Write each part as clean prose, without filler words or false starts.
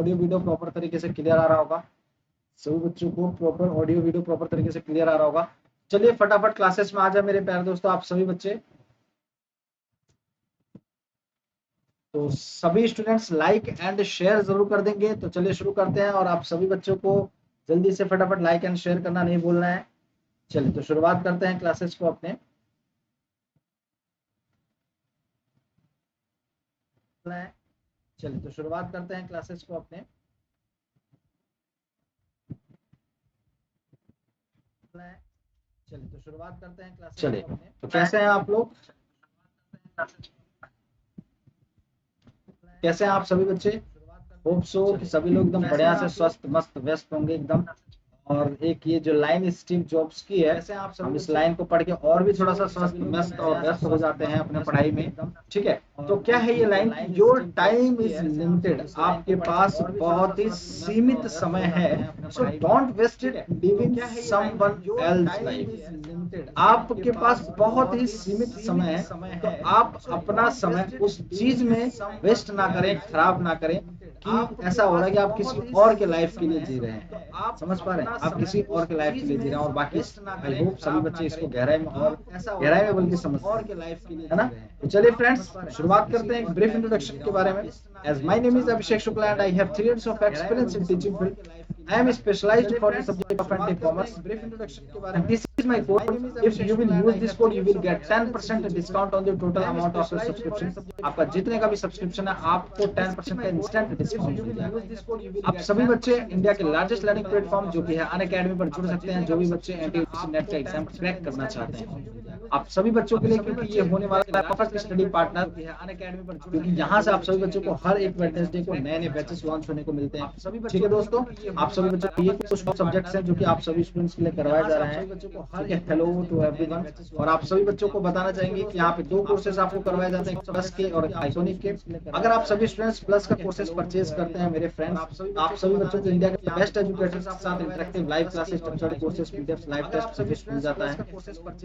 Audio video proper तरीके से clear आ रहा होगा। सभी बच्चों को प्रॉपर ऑडियो वीडियो प्रॉपर तरीके से क्लियर आ रहा होगा। चलिए फटाफट क्लासेस में आ जाए मेरे प्यारे दोस्तों आप सभी बच्चे। तो सभी स्टूडेंट्स लाइक एंड शेयर जरूर कर देंगे। तो चलिए शुरू करते हैं और आप सभी बच्चों को जल्दी से फटाफट लाइक एंड शेयर करना नहीं भूलना है। चलिए तो शुरुआत करते हैं क्लासेस को अपने। चलिए तो शुरुआत करते हैं क्लासेस को अपने। चलिए तो शुरुआत करते हैं क्लासेस। चलिए तो कैसे हैं आप लोग, कैसे हैं आप सभी बच्चे? होप सो कि सभी लोग एकदम बढ़िया से स्वस्थ मस्त व्यस्त होंगे एकदम। और एक ये जो लाइन स्ट्रीम जॉब्स की है, हम इस लाइन को पढ़ के और भी थोड़ा सा स्वस्थ मस्त और व्यस्त हो जाते हैं अपने पढ़ाई में। ठीक है, तो क्या है ये line? Your time is limited, आपके पास बहुत ही सीमित समय है। So don't waste it living someone else life. आपके पास बहुत ही सीमित समय है, तो आप अपना समय उस चीज में वेस्ट ना करें, खराब ना करें कि ऐसा हो रहा है कि आप किसी और के लाइफ के लिए जी रहे हैं। आप समझ पा रहे हैं, आप किसी और के लाइफ के लिए जी रहे हैं। और बाकी आई होप सभी बच्चे इसको गहराई में और गहराई में बल्कि समझ और के लाइफ के लिए, है ना? तो चलिए फ्रेंड्स शुरुआत करते हैं एक ब्रीफ इंट्रोडक्शन के बारे में। As my name is Abhishek Shukla and I have 3 years of experience in teaching field. I am specialized for the subject of anti-commerce. Brief introduction के बारे में. This is my code. If you will use this code, you will get 10% discount on the total amount of your subscription. आपका जितने का भी subscription है आपको 10% का इंस्टेंट डिस्काउंट मिल जाएगा। आप सभी बच्चे इंडिया के लार्जेस्ट लर्निंग प्लेटफॉर्म जो कि है अनअकैडमी पर जुड़ सकते हैं। जो भी बच्चे एनटीपीसी नेट का एग्जाम क्रैक करना चाहते हैं, आप सभी बच्चों के लिए, क्योंकि ये होने वाला है परफेक्ट स्टडी पार्टनर, क्योंकि यहाँ से आप सभी बच्चों को हर एक वेडनेसडे को नए नए बैचेस लॉन्च होने को मिलते हैं। ठीक है दोस्तों, आप सभी बच्चों को ये कुछ सब्जेक्ट्स हैं जो कि आप सभी स्टूडेंट्स के लिए करवाए जा रहे हैं। ठीक है, हेलो टू एवरीवन। और आप सभी बच्चों को बताना चाहेंगे कि यहाँ पे 2 कोर्सेज आपको करवाए जाते हैं, प्लस के और आइकॉनिक के। अगर आप सभी स्टूडेंट्स प्लस का कोर्सेज परचेज करते हैं मेरे फ्रेंड्स, आप सभी बच्चों को इंडिया के बेस्ट एजुकेटर्स के साथ interactive live classes, structured courses, PDF, live test service मिल जाता है।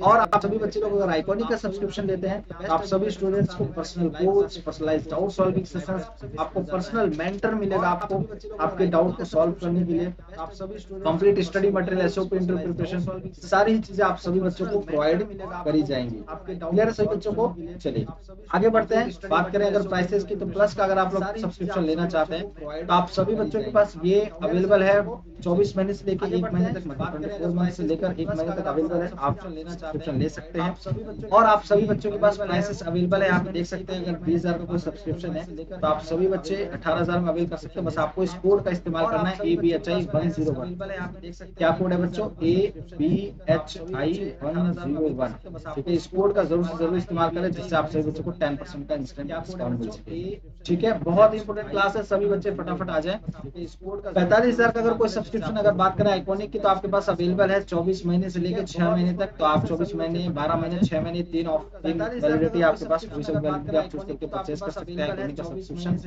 और आप सभी बच्चे लोग अगर आइकॉनिक का सब्सक्रिप्शन लेते हैं तो आप सभी स्टूडेंट्स को personal coach, personalised doubt solving sessions, आपको पर्सनल मेंटर मिलेगा आपको आपके डाउट को सॉल्व करने के लिए। आप सभी complete study material, SOP, interview preparation, सारी ही चीजें आप सभी बच्चों को प्रोवाइड करी जाएंगी। क्लियर है सभी बच्चों को? चलिए आगे बढ़ते हैं। बात करें अगर प्राइसेस की, तो प्लस का अगर आप लोग सब्सक्रिप्शन लेना चाहते हैं तो आप सभी बच्चों के पास ये अवेलेबल है 24 महीने से लेकर 1 महीने तक, मतलब 24 मंथ से लेकर 1 महीने तक अवेलेबल है। आप सब्सक्रिप्शन ले सकते हैं। और आप सभी बच्चों के पास प्राइसेस अवेलेबल है, आप देख सकते हैं। अगर 20,000 का कोई सब्सक्रिप्शन है तो आप सभी बच्चे 18,000 में अवेल कर सकते हैं। बस आपको इस कोड का इस्तेमाल करना है, ABHI101। क्या कोड है बच्चों? ABHI101। ठीक है, इस कोड का जरूर से जरूर इस्तेमाल करें, जिससे आप सभी बच्चों को 10% का इंस्टेंट डिस्काउंट मिल सके। ठीक है, बहुत इंपोर्टेंट क्लास है, सभी बच्चे फटाफट आ जाए। 45,000 का अगर कोई सब्सक्रिप्शन अगर बात करें आइकॉनिक की, तो आपके पास अवेलेबल है 24 महीने से लेकर 6 महीने तक। तो आप 24 महीने, 12 महीने, 6 महीने, 3 वैलिडिटी आपके पास, वैलिडिटी आप चूज करके परचेज कर सकते हैं आइकॉनिक का सब्सक्रिप्शन।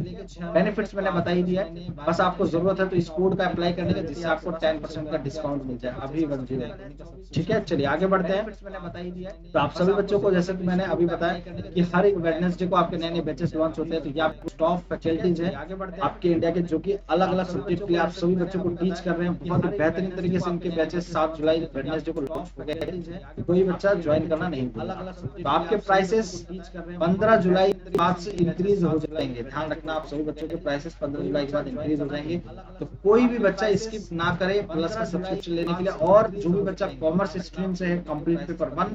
बेनिफिट्स मैंने बता ही दिया है, बस आपको जरूरत है तो इस कोड का अप्लाई करने का, जिससे आपको 10% का डिस्काउंट मिल जाए अभी 10। ठीक है, चलिए आगे बढ़ते हैं। तो आप सभी बच्चों को, जैसे कि मैंने अभी बताया कि हर एक वेडनेसडे को आपके नए नए बैचेस लॉन्च होते हैं। तो ये आपको टॉप फैकल्टीज है आपके इंडिया के, जो कि अलग अलग सब्जेक्ट के लिए आप सभी बच्चों को टीच कर रहे हैं। बहुत ही बेहतरीन तरीके से इनके बैचेस 7 जुलाई वेडनेसडे को लॉन्च हो गए। कोई बच्चा ज्वाइन करना नहीं भूलना। तो आपके प्राइसेस 15 जुलाई के बाद से इंक्रीज हो जाएंगे। ध्यान रखना, आप सभी बच्चों के प्राइसेस 15 जुलाई के बाद इंक्रीज हो जाएंगे। तो कोई भी बच्चा स्किप ना करे प्लस का सब्सक्रिप्शन लेने के लिए। और जो भी बच्चा कॉमर्स स्ट्रीम से है, कंप्लीट पेपर 1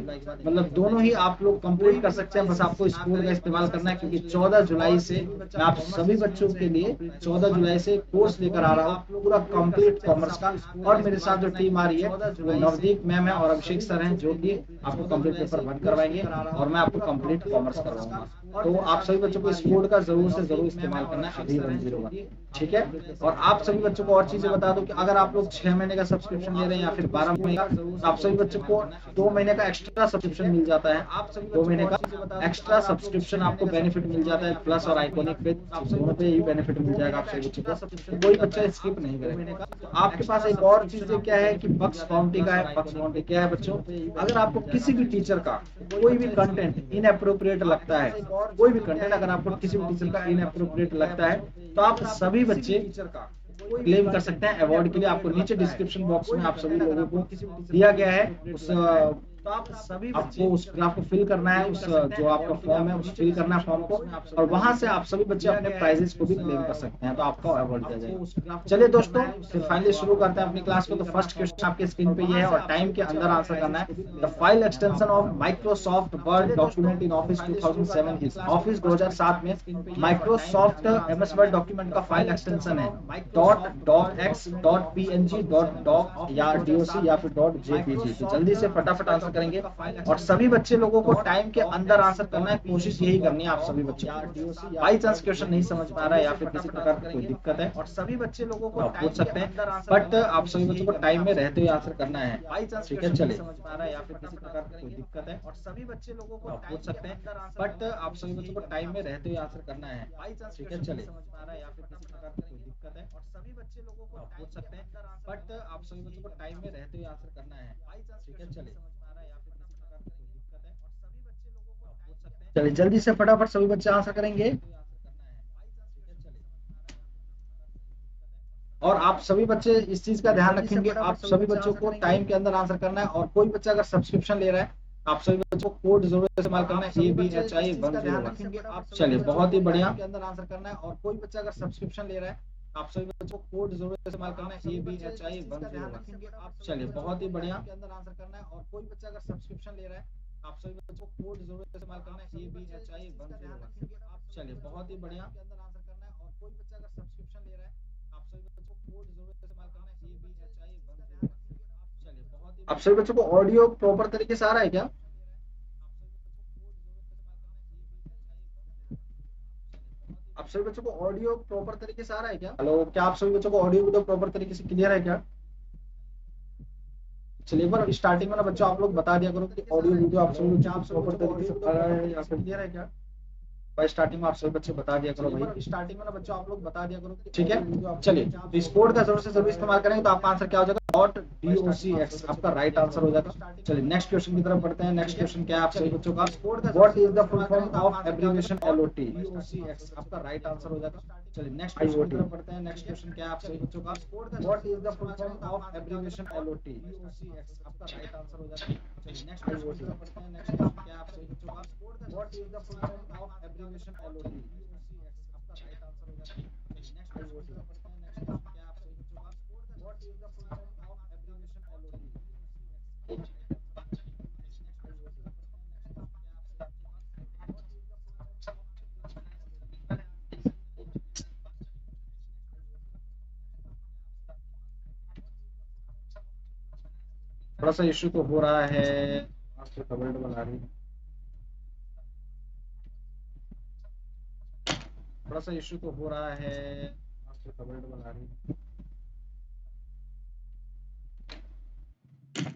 मतलब दोनों ही आप लोग कंप्लीट कर सकते हैं। बस आपको इस कोड का इस्तेमाल करना है, क्योंकि 14 जुलाई से मैं आप सभी बच्चों के लिए 14 जुलाई से कोर्स लेकर आ रहा हूँ पूरा कंप्लीट कॉमर्स का। और मेरे साथ जो टीम आ रही है वो नवदीप मैम है और अभिषेक सर हैं, जो कि आपको कंप्लीट पेपर 1 करवाएंगे और मैं आपको कंप्लीट कॉमर्स करवाऊंगा। तो आप सभी बच्चों को इस कोड का जरूर से जरूर इस्तेमाल करना है अभी 101। ठीक है, और आप सभी बच्चों को और चीजें बता दूं कि अगर आप लोग 6 महीने का सब्सक्रिप्शन ले रहे हैं या फिर 12 महीने का, तो आप सभी बच्चों को 2 महीने का एक्स्ट्रा सब्सक्रिप्शन मिल जाता है। आप सभी 2 महीने का एक्स्ट्रा सब्सक्रिप्शन आपको बेनिफिट मिल जाता है, प्लस और आइकॉनिक पे दोनों पे ही बेनिफिट मिल जाएगा आप सभी बच्चों को, कोई बच्चा स्किप नहीं करेगा। तो आपके पास एक और चीज क्या है कि बक्स बाउंटी का है। बक्स बाउंटी क्या है बच्चों, अगर आपको किसी भी टीचर का कोई भी कंटेंट इनअप्रोप्रिएट लगता है, कोई भी कंटेंट अगर आपको किसी भी टीचर का इनअप्रोप्रिएट लगता है, तो आप सभी बच्चे क्लेम कर सकते हैं अवार्ड के लिए। आपको नीचे डिस्क्रिप्शन बॉक्स में आप सभी लोगों को दिया गया है, उस तो आप सभी आपको उस ग्राफ को फिल करना है, उस जो आपका फॉर्म है उस फिल करना है फॉर्म को, और वहां से आप सभी बच्चे अपने प्राइजेस को भी क्लेम कर सकते हैं, तो आपको अवार्ड दिया जाएगा। चलिए दोस्तों, फिर फाइनली शुरू करते हैं अपनी क्लास को। तो फर्स्ट क्वेश्चन आपके स्क्रीन पे ये है और टाइम के अंदर आंसर करना है। The file extension of Microsoft word document in office 2007 is. Office 2007 में माइक्रोसॉफ्ट एमएस वर्ड डॉक्यूमेंट का फाइल एक्सटेंशन है .docx .png .doc या doc या फिर .jpg। तो जल्दी से फटाफट आंसर करेंगे और सभी बच्चे लोगों को टाइम के अंदर आंसर करना है, कोशिश यही करनी है आप सभी बच्चों को। बाई चांस क्वेश्चन नहीं समझ पा रहा है या फिर किसी प्रकार की कोई दिक्कत है और सभी बच्चे लोगों को पूछ सकते हैं, बट आप सभी बच्चों को टाइम में रहते हुए आंसर करना है। ठीक है, चलिए समझ पा रहा है या फिर किसी प्रकार की कोई दिक्कत है और सभी बच्चे लोगों को पूछ सकते हैं, बट आप सभी बच्चों को टाइम में रहते हुए आंसर करना है। ठीक है, चलिए समझ पा रहा है या फिर किसी प्रकार की कोई दिक्कत है और सभी बच्चे लोगों को पूछ सकते हैं, बट आप सभी बच्चों को टाइम में रहते हुए आंसर करना है। ठीक है, चलिए समझ पा रहा है या फिर किसी प्रकार की कोई दिक्कत है और सभी बच्चे लोगों को पूछ सकते हैं। चलिए जल्दी से फटाफट सभी बच्चे आंसर करेंगे। और आप सभी बच्चे इस चीज का ध्यान रखेंगे, आप सभी बच्चों को टाइम के अंदर आंसर करना है। और कोई बच्चा अगर सब्सक्रिप्शन ले रहा है, आप सभी बच्चों को कोड जरूर इस्तेमाल करना है ABHI101। चलिए बहुत ही बढ़िया के अंदर आंसर करना है। और कोई बच्चा अगर सब्सक्रिप्शन ले रहा है, आप सभी बच्चों को कोड जरूर इस्तेमाल करना है ABHI101। चलिए बहुत ही बढ़िया के अंदर आंसर करना है। और कोई बच्चा अगर सब्सक्रिप्शन ले रहा है, आप सभी बच्चों को कोड जरूर इस्तेमाल करना है ABHI101। चलिए बहुत ही बढ़िया के अंदर आंसर करना है। और कोई बच्चा अगर सब्सक्रिप्शन ले रहा है, आप सभी बच्चों को कोड जरूर इस्तेमाल करना है ABHI101। चलिए बहुत ही आप सभी बच्चों को ऑडियो प्रॉपर तरीके से आ रहा है क्या? आप सभी बच्चों को ऑडियो प्रॉपर तरीके से आ रहा है क्या? हेलो, क्या आप सभी बच्चों को ऑडियो वीडियो प्रॉपर तरीके से क्लियर है क्या? चलिए एक बार स्टार्टिंग में ना बच्चों आप लोग बता दिया करो कि ऑडियो वीडियो आप सभी बच्चों को प्रॉपर तरीके से आ रहा है या फिर क्लियर है क्या? भाई स्टार्टिंग में आप सभी बच्चे बता दिया करो भाई, स्टार्टिंग में ना बच्चों आप लोग बता दिया करो। ठीक है, चलिए तो इस कोड का जरूर से जरूर इस्तेमाल करेंगे तो आपका आंसर क्या हो जाएगा .docx, आपका राइट आंसर हो जाएगा। चलिए नेक्स्ट क्वेश्चन की तरफ बढ़ते हैं। नेक्स्ट क्वेश्चन क्या है आप सभी बच्चों का, what is the full form of abbreviation LOT? DOCX, आपका राइट आंसर हो जाएगा। चलिए नेक्स्ट क्वेश्चन की तरफ बढ़ते हैं। नेक्स्ट क्वेश्चन क्या है आप सभी बच्चों का, what is the full form of abbreviation LOT? DOCX, आपका राइट आंसर हो जाएगा। चलिए नेक्स्ट क्वेश्चन की तरफ बढ़ते हैं। नेक्स्ट क्वेश्चन क्या है आप सभी बच्चों का, what is the full form of abbreviation LOT? DOCX, आपका राइट आंसर हो जाएगा। चलिए नेक्स्ट क्वेश्चन की तरफ बढ़ते हैं। नेक्स्ट क्वेश्चन क्या है आप सभी बच्चों का, what is the full form of abbreviation LOT? थोड़ा सा इश्यू तो हो रहा है, कमेंट बना रही है, थोड़ा सा इश्यू तो हो रहा है, कमेंट बना रही है।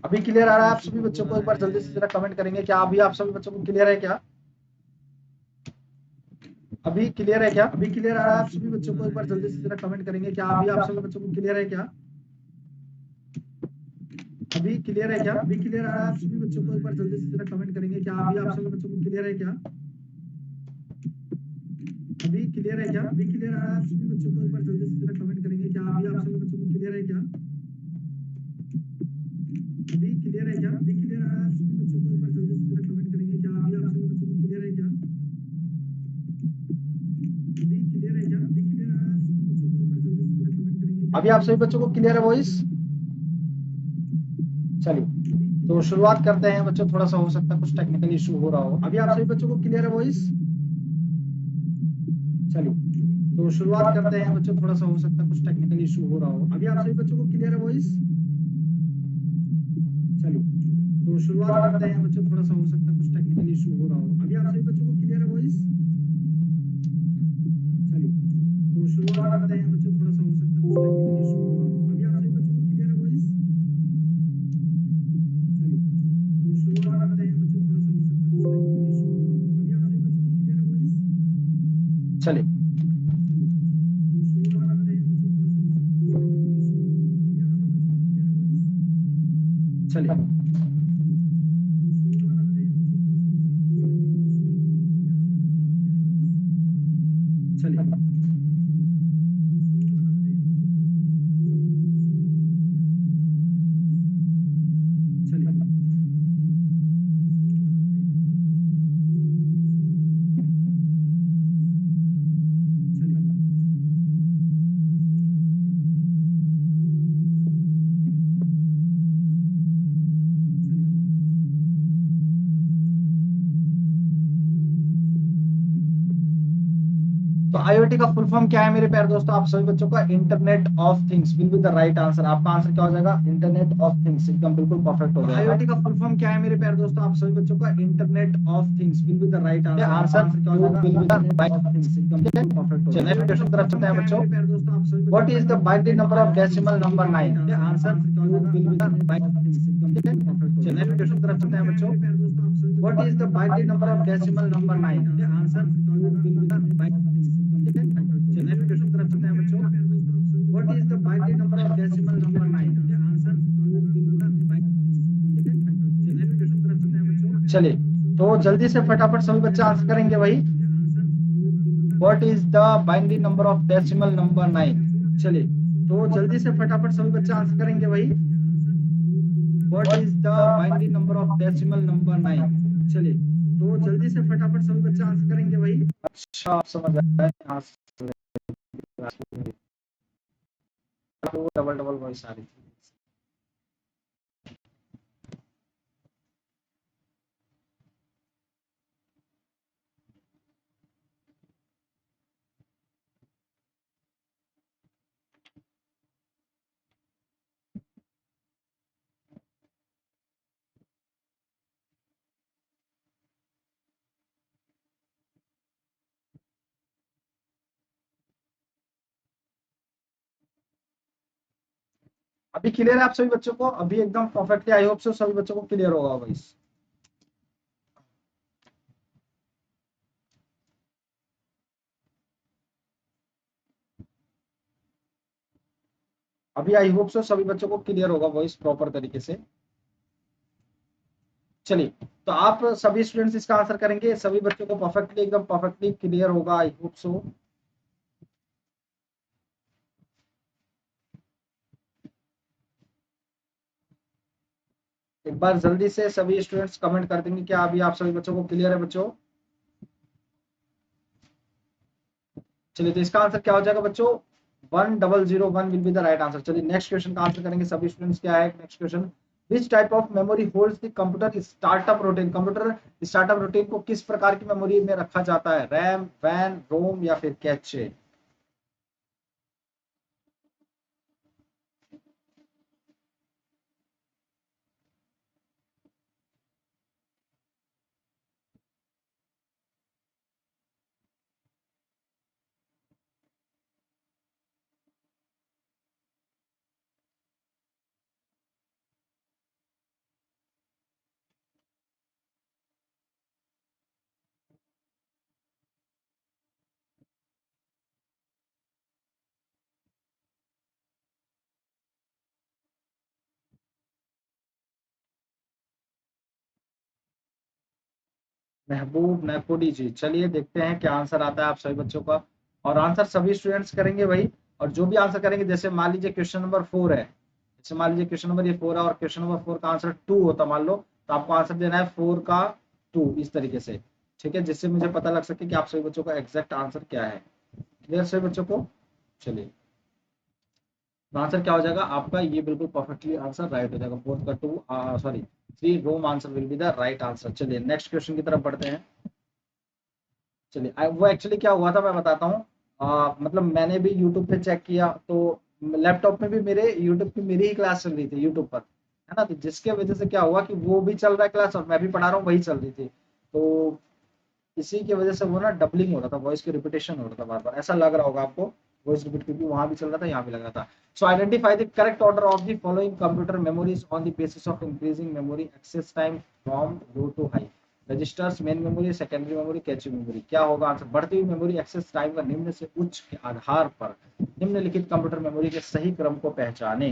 अभी क्लियर आ रहा है आप सभी बच्चों को? एक बार जल्दी से जरा कमेंट करेंगे क्या अभी आप सभी बच्चों को क्लियर है क्या? अभी क्लियर है क्या? अभी क्लियर आ रहा है आप सभी बच्चों को? एक बार जल्दी से जरा कमेंट करेंगे क्या अभी आप सभी बच्चों को क्लियर है क्या? अभी क्लियर है क्या? अभी क्लियर आ रहा है आप सभी बच्चों को? एक बार जल्दी से जरा कमेंट करेंगे क्या अभी आप सभी बच्चों को क्लियर है क्या? अभी क्लियर है क्या? अभी क्लियर आ रहा है आप सभी बच्चों को? एक बार जल्दी से जरा कमेंट करेंगे क्या अभी आप सभी बच्चों को क्लियर है क्या? अभी क्लियर है क्या? अभी क्लियर आ रहा है आप सभी बच्चों को? एक बार जल्दी से जरा कमेंट करेंगे क्या अभी आप सभी बच्चों को क्लियर है क्या? अभी क्लियर है क्या? अभी क्लियर आ रहा है आप सभी बच्चों को? एक बार जल्दी से जरा कमेंट करेंगे। अभी आप सभी बच्चों को क्लियर है वॉइस? चलिए तो शुरुआत करते हैं बच्चों, थोड़ा सा हो सकता है कुछ टेक्निकल इशू हो रहा हो। अभी आप सभी बच्चों को क्लियर है वॉइस? चलिए तो शुरुआत करते हैं बच्चों, थोड़ा सा हो सकता है कुछ टेक्निकल इशू हो रहा हो। अभी आप सभी बच्चों को क्लियर है वॉइस? चलिए तो शुरुआत करते हैं बच्चों, थोड़ा सा हो सकता है कुछ टेक्निकल इशू हो रहा हो। अभी आप सभी बच्चों को क्लियर है वॉइस? चलिए तो शुरुआत करते हैं बच्चों, थोड़ा सा हो सकता है कुछ टेक्निकल इशू हो रहा हो। अभी आप सभी बच्चों को क्लियर है वॉइस? चलिए चलिए चलिए तो आईओटी का फुल फॉर्म क्या है मेरे प्यारे दोस्तों, आप सभी बच्चों का internet of things will be the right answer. आपका आंसर क्या हो जाएगा, इंटरनेट ऑफ थिंग्स, एकदम बिल्कुल परफेक्ट हो जाएगा। आईओटी का फुल फॉर्म क्या है मेरे प्यारे दोस्तों, आप सभी बच्चों का internet of things will be the right answer. Answer क्या हो जाएगा, will be the right of things, एकदम बिल्कुल परफेक्ट हो जाएगा। नेक्स्ट क्वेश्चन तरफ चलते हैं बच्चों। What is the binary number of decimal number 9? Answer will be the right of things, एकदम बिल्कुल परफेक्ट हो जाएगा। नेक्स्ट क्वेश्चन तरफ चलते हैं बच्चों। What is the binary number of decimal number 9? Answer will be the right चलिए next question तरफ चलते हैं बच्चों। What is the binary number of decimal number 9? Answer will be the right चलिए नेक्स्ट क्वेश्चन तरफ चलते हैं बच्चों। चलिए तो जल्दी से फटाफट सभी बच्चे आंसर करेंगे भाई। What is the binary number of decimal number 9? चलिए तो जल्दी से फटाफट सभी बच्चे आंसर करेंगे भाई। What is the binary number of decimal number 9? चलिए तो जल्दी से फटाफट सभी बच्चे आंसर करेंगे भाई। अच्छा आप समझ आए यहाँ से डबल डबल वॉइस आ रही थी। अभी क्लियर है आप सभी बच्चों को, अभी एकदम परफेक्टली आई होप सो सभी बच्चों को क्लियर होगा भाई। अभी आई होप सो सभी बच्चों को क्लियर होगा वॉइस प्रॉपर तरीके से। चलिए तो आप सभी स्टूडेंट्स इसका आंसर करेंगे, सभी बच्चों को परफेक्टली एकदम परफेक्टली क्लियर होगा आई होप सो। एक बार जल्दी से सभी स्टूडेंट्स कमेंट कर देंगे क्या अभी आप सभी बच्चों को क्लियर है बच्चों। चलिए तो इसका आंसर क्या हो जाएगा बच्चों, 1001 will be the right answer. चलिए नेक्स्ट क्वेश्चन का आंसर करेंगे सभी स्टूडेंट्स। क्या है next question, which type of memory holds the computer startup routine? Computer startup routine को किस प्रकार की मेमोरी में रखा जाता है, रैम, वैन, रोम या फिर कैचे? महबूब नैकुडी जी, चलिए देखते हैं क्या आंसर आता है आप सभी बच्चों का। और आंसर सभी स्टूडेंट्स करेंगे भाई, और जो भी आंसर करेंगे, जैसे मान लीजिए क्वेश्चन नंबर 4 है, जैसे मान लीजिए क्वेश्चन नंबर ये 4 है और क्वेश्चन नंबर 4 का आंसर 2 होता मान लो, तो आपको आंसर देना है 4 का 2 इस तरीके से, ठीक है, जिससे मुझे पता लग सके कि आप सभी बच्चों का एग्जैक्ट आंसर क्या है। क्लियर सभी बच्चों को? चलिए आंसर क्या हो जाएगा आपका, ये बिल्कुल परफेक्टली आंसर राइट हो जाएगा, 4 का 2 सॉरी 3 रोम answer will be the right answer. चलिए नेक्स्ट क्वेश्चन की तरफ बढ़ते हैं। चलिए वो एक्चुअली क्या हुआ था मैं बताता हूँ। मतलब मैंने भी यूट्यूब पे चेक किया तो लैपटॉप में भी मेरे यूट्यूब की मेरी ही क्लास चल रही थी यूट्यूब पर, है ना, तो जिसके वजह से क्या हुआ कि वो भी चल रहा है क्लास और मैं भी पढ़ा रहा हूँ, वही चल रही थी, तो इसी की वजह से वो ना डबलिंग हो रहा था, वॉइस की रिपीटेशन हो रहा था बार बार, ऐसा लग रहा होगा आपको वॉइस रिपीट, क्योंकि वहां भी चल रहा था यहाँ भी लग रहा था। So identify the correct order of the following computer memories on the basis of increasing memory access time from low to high. Registers, main memory, secondary memory, cache memory. क्या होगा आंसर? बढ़ती हुई मेमोरी एक्सेस टाइम का निम्न से उच्च के आधार पर निम्नलिखित कंप्यूटर मेमोरी के सही क्रम को पहचाने।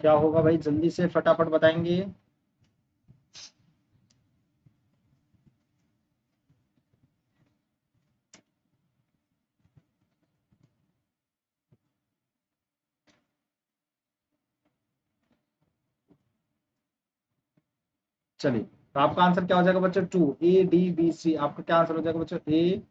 क्या होगा भाई, जल्दी से फटाफट बताएंगे। चलिए, तो आपका आंसर क्या हो जाएगा बच्चों? 2, ए डी बी सी। आपका क्या आंसर हो जाएगा बच्चों? ए,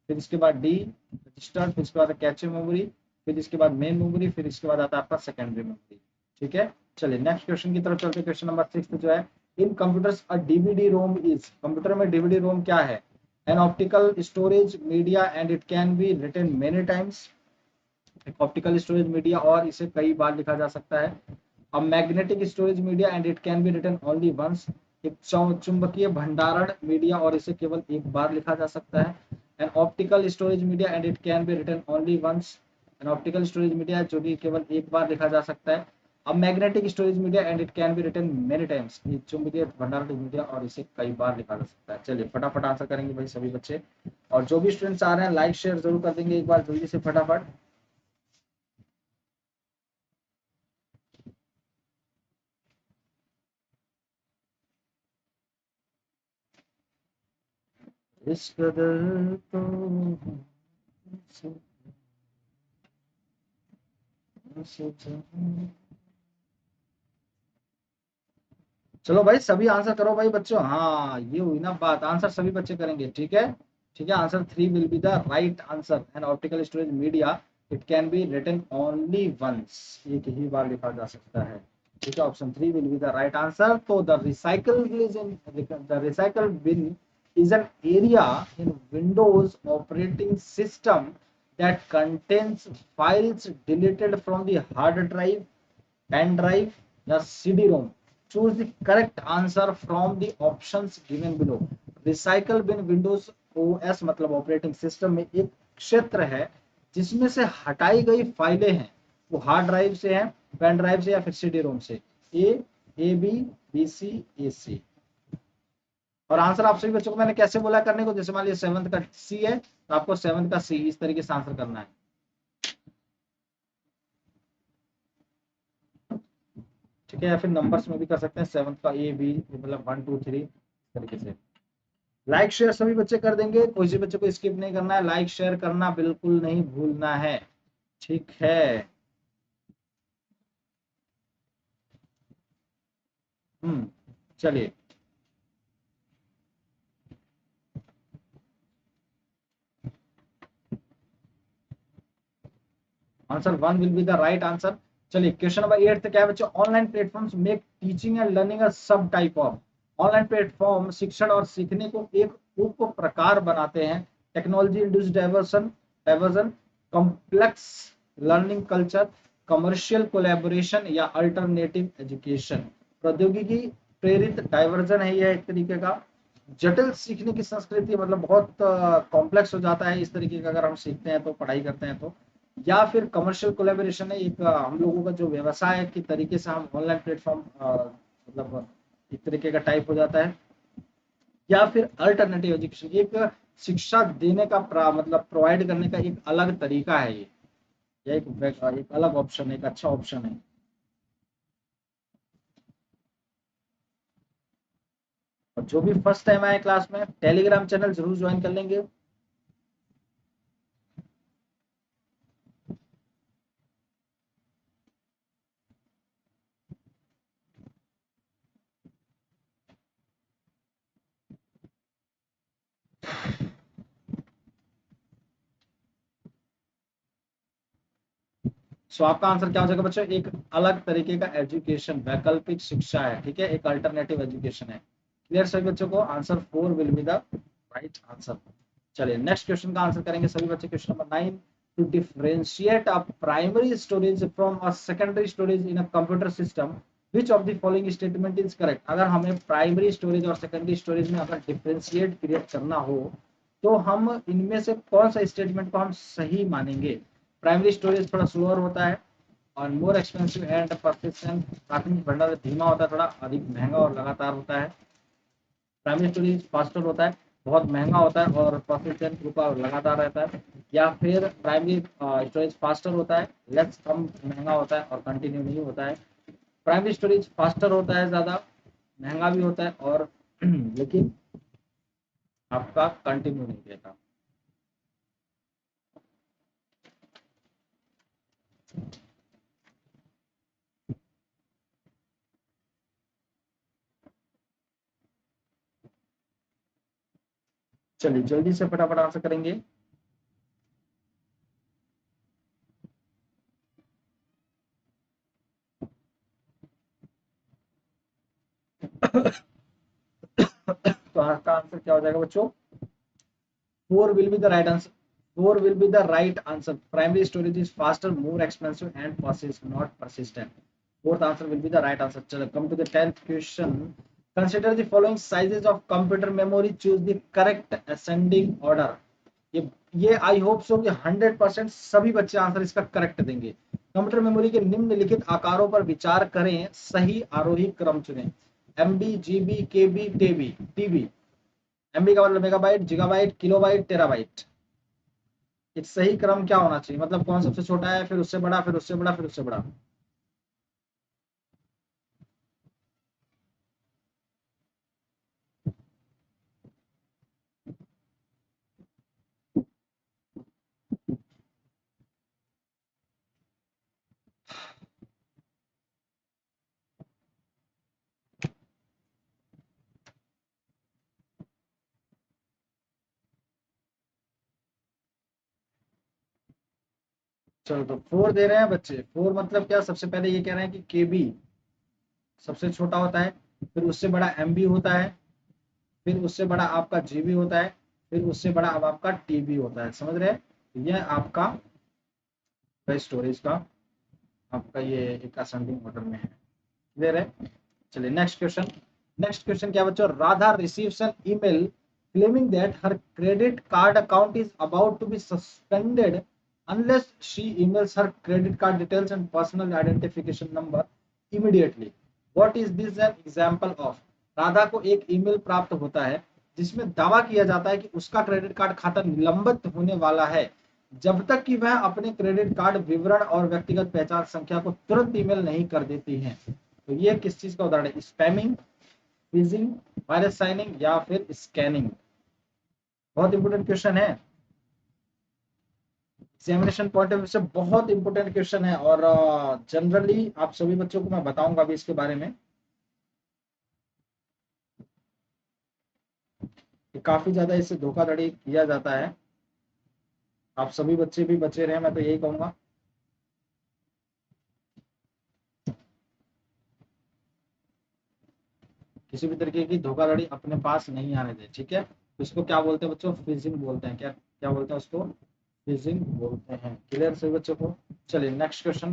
फिर इसके बाद डी रजिस्टर, फिर इसके बाद कैचे मेमोरी, फिर इसके बाद मेन मेमोरी, फिर इसके बाद आता है आपका सेकेंडरी मेमोरी। ठीक है, चलिए नेक्स्ट क्वेश्चन की तरफ चलते हैं। क्वेश्चन नंबर 6 जो है, in computers a DVD ROM is, computer में डीवीडी रोम क्या है? An optical storage media and it can be written many times. एक ऑप्टिकल स्टोरेज मीडिया और इसे कई बार लिखा जा सकता है। A magnetic storage media and it can be written only once. एक चुंबकीय भंडारण मीडिया और इसे केवल एक बार लिखा जा सकता है। An optical storage media and it can be written only once. An optical storage media जो कि केवल एक बार लिखा जा सकता है। अब magnetic storage media and it can be written many times. ये चुंबकीय भंडारण मीडिया और इसे कई बार लिखा जा सकता है। चलिए फटाफट आंसर करेंगे भाई सभी बच्चे, और जो भी स्टूडेंट्स आ रहे हैं लाइक शेयर जरूर कर देंगे एक बार जल्दी से फटाफट। इस कदर तो चलो भाई सभी आंसर करो भाई बच्चों। हाँ ये हुई ना बात, आंसर सभी बच्चे करेंगे। ठीक है, ठीक है, answer 3 will be the right answer. And optical storage media it can be written only once, एक ही बार लिखा जा सकता है। ठीक है, option 3 will be the right answer. तो the recycle bin is an area in Windows operating system that contains files deleted from the hard drive, pen drive या CD-ROM. Choose the correct answer from the options given below. Recycle bin Windows OS मतलब operating system में एक क्षेत्र है जिसमें से हटाई गई फाइलें हैं, वो हार्ड ड्राइव से हैं, पेन ड्राइव से या फिर CD-ROM से। ए बी बी सी ए सी। और आंसर आप सभी बच्चों को मैंने कैसे बोला करने को, जैसे मान लीजिए 7th का सी है तो आपको 7th का सी इस तरीके से आंसर करना है। ठीक है, या फिर नंबर्स में भी कर सकते हैं, 7th का ए बी मतलब 1 2 3 तरीके से। लाइक शेयर सभी बच्चे कर देंगे, कोई से बच्चे को स्किप नहीं करना है, लाइक शेयर करना बिल्कुल नहीं भूलना है। ठीक है, चलिए answer 1 will be the right answer. चलिए क्वेश्चन नंबर 8 क्या है बच्चों, online platforms make teaching and learning अ सब टाइप ऑफ। ऑनलाइन प्लेटफॉर्म शिक्षण और सीखने को एक उप प्रकार बनाते हैं। Technology induce diversion, complex learning culture, commercial collaboration या अल्टरनेटिव एजुकेशन। प्रौद्योगिकी प्रेरित डाइवर्जन है यह एक तरीके का। जटिल सीखने की संस्कृति मतलब बहुत कॉम्प्लेक्स हो जाता है इस तरीके का, अगर हम सीखते हैं तो, पढ़ाई करते हैं तो। या फिर कमर्शियल कोलैबोरेशन है एक, हम लोगों का जो व्यवसाय के तरीके से हम ऑनलाइन प्लेटफॉर्म मतलब एक तरीके का टाइप हो जाता है। या फिर अल्टरनेटिव एजुकेशन, एक शिक्षा देने का मतलब प्रोवाइड करने का एक अलग तरीका है ये, एक अलग ऑप्शन है, एक अच्छा ऑप्शन है। और जो भी फर्स्ट टाइम आए क्लास में टेलीग्राम चैनल जरूर ज्वाइन कर लेंगे। सो आपका आंसर क्या हो जाएगा बच्चों, एक अलग तरीके का एजुकेशन, वैकल्पिक शिक्षा है। ठीक है, एक अल्टरनेटिव एजुकेशन है। क्लियर सभी बच्चों को, answer 4 will be the right answer. चलिए नेक्स्ट क्वेश्चन का आंसर करेंगे सभी बच्चे। Question number 9, to differentiate a primary storage from a secondary storage in a computer system which of the following statement is correct. अगर हमें primary storage और secondary storage में अगर डिफरेंशिएट क्रिएट करना हो तो हम इनमें से कौन सा स्टेटमेंट को हम सही मानेंगे। प्राइमरी स्टोरेज थोड़ा स्लोअर होता है, और मोर एक्सपेंसिव एंड परसिस्टेंट, प्राथमिक भंडार धीमा होता है, थोड़ा अधिक महंगा और लगातार होता है। प्राइमरी स्टोरेज फास्टर होता है, बहुत महंगा होता है और परसिस्टेंट ऊपर लगातार रहता है। या फिर प्राइमरी स्टोरेज फास्टर होता है, लेस कम महंगा होता है और कंटिन्यू नहीं होता है। प्राइमरी स्टोरेज फास्टर होता है, ज़्यादा महंगा भी होता है और लेकिन आपका कंटिन्यू नहीं रहता। चलिए जल्दी से फटाफट आंसर करेंगे। तो आपका आंसर क्या हो जाएगा बच्चों? 4 will be the right answer. 4 will be the right answer. Primary storage is faster, more expensive, and persist, not persistent. Fourth answer will be the right answer. Chalo, come to the 10th question. Consider the following sizes of computer memory. Choose the correct ascending order. ये I hope so कि 100% सभी बच्चे answer इसका correct देंगे। Computer memory के निम्नलिखित आकारों पर विचार करें, सही आरोही क्रम चुनें। एमबी, जीबी, केबी, टेबी, टीबी। एमबी का मतलब मेगाबाइट, जीगाबाइट, किलोबाइट, टेराबाइट। एक सही क्रम क्या होना चाहिए, मतलब कौन सबसे छोटा है, फिर उससे बड़ा, फिर उससे बड़ा, फिर उससे बड़ा। चलो तो 4 दे रहे हैं बच्चे। 4 मतलब क्या, सबसे पहले ये कह रहे हैं कि केबी सबसे छोटा होता है, फिर उससे बड़ा एमबी होता है, फिर उससे बड़ा आपका जीबी होता है, फिर उससे बड़ा अब आपका टीबी होता है। समझ रहे हैं? ये आपका स्टोरेज का आपका ये एक असेंडिंग ऑर्डर में है। क्लियर है? चलिए नेक्स्ट क्वेश्चन। नेक्स्ट क्वेश्चन क्या बच्चों? Radha receives N email claiming that her credit card account is about to be suspended unless she emails her credit card details and personal identification number immediately. What is this an example of? Radha को एक email प्राप्त होता है जिसमें दावा किया जाता है कि उसका क्रेडिट कार्ड खाता निलंबित होने वाला है जब तक कि वह अपने क्रेडिट कार्ड विवरण और व्यक्तिगत पहचान संख्या को तुरंत ईमेल नहीं कर देती है। तो ये किस चीज का उदाहरण है? स्पैमिंग, फिजिंग, वायरस साइनिंग या फिर स्कैनिंग। बहुत इंपोर्टेंट क्वेश्चन है, एग्जामिनेशन पॉइंट ऑफ व्यू से बहुत इंपोर्टेंट क्वेश्चन है और जनरली आप सभी बच्चों को मैं बताऊंगा अभी इसके बारे में कि काफी ज्यादा इससे धोखाधड़ी किया जाता है। आप सभी बच्चे भी बचे रहे, मैं तो यही कहूंगा। किसी भी तरीके की धोखाधड़ी अपने पास नहीं आने दें, ठीक है? इसको क्या बोलते हैं बच्चों? फिजिंग बोलते हैं। क्या क्या बोलते हैं उसको? फिजिंग बोलते हैं। क्लियर सभी बच्चों को? चलिए next question.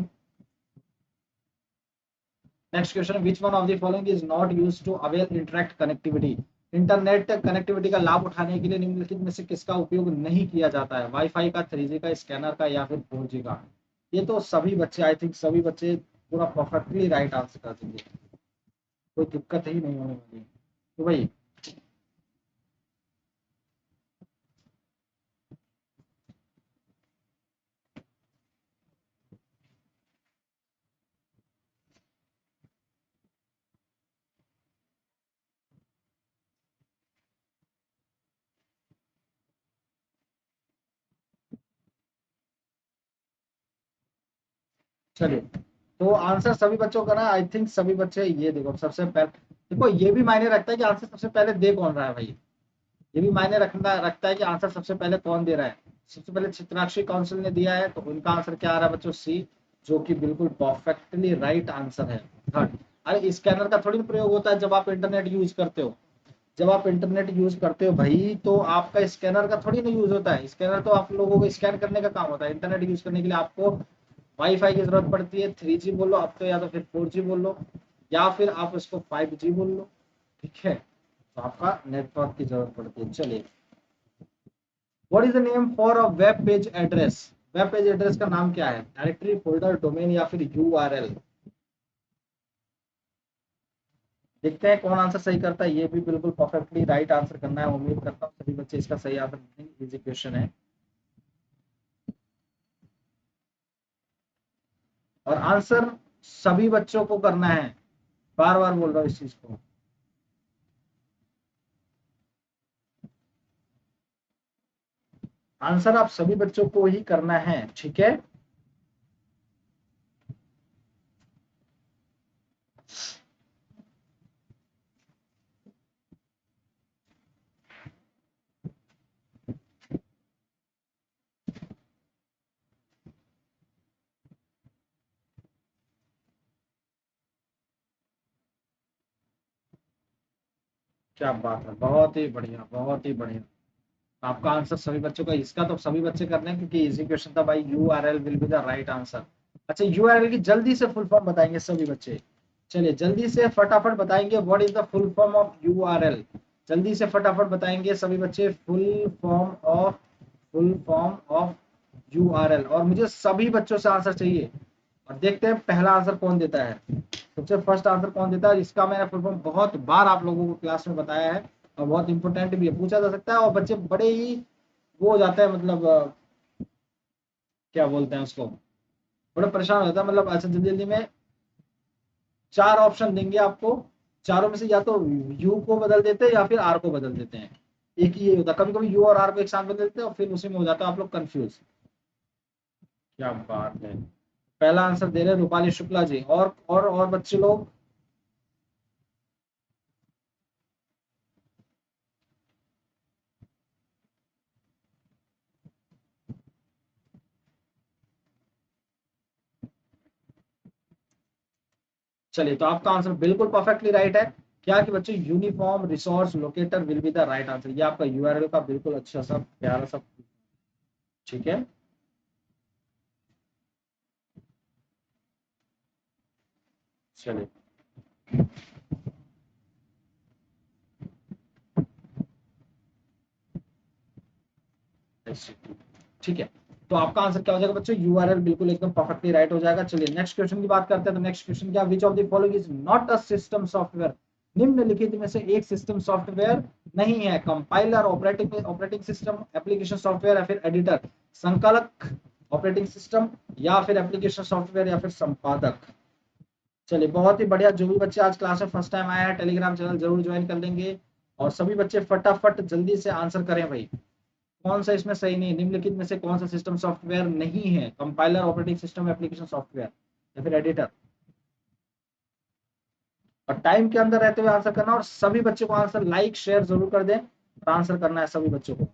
Next question, which one of the following is not used to avail internet connectivity? Internet connectivity का लाभ उठाने के लिए निम्नलिखित में से किसका उपयोग नहीं किया जाता है? वाईफाई का, 3G का, स्कैनर का या फिर 4G का? ये तो सभी बच्चे, आई थिंक सभी बच्चे पूरा परफेक्टली राइट आंसर कर देंगे, कोई दिक्कत ही नहीं होने वाली। तो भाई चलिए, तो आंसर सभी बच्चों का ना, आई थिंक सभी बच्चे ये देखो सबसे पहले देखो, ये भी मायने रखता है कि आंसर सबसे पहले दे कौन रहा है भाई। ये भी मायने रखता है कि आंसर सबसे पहले कौन दे रहा है। सबसे पहले चित्राक्षी काउंसिल ने दिया है तो उनका आंसर क्या आ रहा है बच्चों? सी, जो कि बिल्कुल परफेक्टली राइट आंसर है। थर्ड, अरे स्कैनर का थोड़ी प्रयोग होता है जब आप इंटरनेट यूज करते हो। जब आप इंटरनेट यूज करते हो भाई तो आपका स्कैनर का थोड़ी ना यूज होता है। स्कैनर तो आप लोगों को स्कैन करने का काम होता है। इंटरनेट यूज करने के लिए आपको वाईफाई की जरूरत पड़ती है। 3G बोल लो अब तो, या तो फिर 4G बोल लो, या फिर आप उसको 5G बोल लो, ठीक है? तो आपका नेटवर्क की जरूरत पड़ती है। चलिए, what is the name for a web page address? Web page address का नाम क्या है? डायरेक्टरी, फोल्डर, डोमेन या फिर यूआरएल? देखते हैं कौन आंसर सही करता है। ये भी बिल्कुल परफेक्टली राइट आंसर करना है। उम्मीद करता हूँ सभी बच्चे इसका सही आंसर देंगे। इजी क्वेश्चन है और आंसर सभी बच्चों को करना है। बार बार बोल रहा हूँ इस चीज को। आंसर आप सभी बच्चों को ही करना है, ठीक है? क्या बात है, बहुत ही बढ़िया, बहुत ही बढ़िया। आपका आंसर सभी बच्चों का, इसका तो सभी बच्चे कर रहे हैं क्योंकि इजी क्वेश्चन था भाई। URL will be the right answer. अच्छा, यूआरएल की जल्दी से फुल फॉर्म बताएंगे सभी बच्चे। चलिए जल्दी से फटाफट बताएंगे what is the full form of URL. जल्दी से फटाफट बताएंगे सभी बच्चे फुल फॉर्म ऑफ यूआरएल। और मुझे सभी बच्चों से आंसर चाहिए। और देखते हैं पहला आंसर कौन देता है। सबसे फर्स्ट आंसर कौन देता है? इसका मैंने फुल फॉर्म बहुत बार आप लोगों को क्लास में बताया है और बहुत इंपॉर्टेंट भी है, पूछा जा सकता है और बच्चे बड़े ही वो हो जाता है, मतलब क्या बोलते हैं उसको, बड़ा परेशान हो जाता है। मतलब अच्छा, जल्दी जल्दी में चार ऑप्शन देंगे आपको, चारों में से या तो यू को बदल देते हैं या फिर आर को बदल देते हैं। एक ही ये होता है, कभी कभी यू और आर को एक साथ बदल देते हैं और फिर उसी में हो जाता है आप लोग कंफ्यूज। क्या बात है। पहला आंसर दे रहे हैं रूपाली शुक्ला जी। और बच्चे लोग। चलिए, तो आपका आंसर बिल्कुल परफेक्टली राइट है। क्या कि बच्चे uniform resource locator will be the right answer. ये आपका यूआरएल का बिल्कुल अच्छा सा प्यारा सा, ठीक है। चलिए, ठीक है। तो आपका आंसर क्या हो जाएगा बच्चों? यूआरएल बिल्कुल एकदम परफेक्टली राइट हो जाएगा। चलिए नेक्स्ट क्वेश्चन की बात करते हैं। तो नेक्स्ट क्वेश्चन क्या? विच of the following is not a system software? निम्नलिखित में से एक सिस्टम सॉफ्टवेयर नहीं है। Compiler, operating system, application software या फिर एडिटर। संकलक, ऑपरेटिंग सिस्टम या फिर एप्लीकेशन सॉफ्टवेयर या फिर संपादक। चलिए बहुत ही बढ़िया। जो भी बच्चे आज क्लास में फर्स्ट टाइम आया है टेलीग्राम चैनल जरूर ज्वाइन कर लेंगे। और सभी बच्चे फटाफट जल्दी से आंसर करें भाई। कौन सा इसमें सही नहीं? निम्नलिखित में से कौन सा सिस्टम सॉफ्टवेयर नहीं है? Compiler, operating system, application software या फिर एडिटर। और टाइम के अंदर रहते हुए आंसर करना। और सभी बच्चों को आंसर लाइक शेयर जरूर कर दें और आंसर करना है सभी बच्चों को।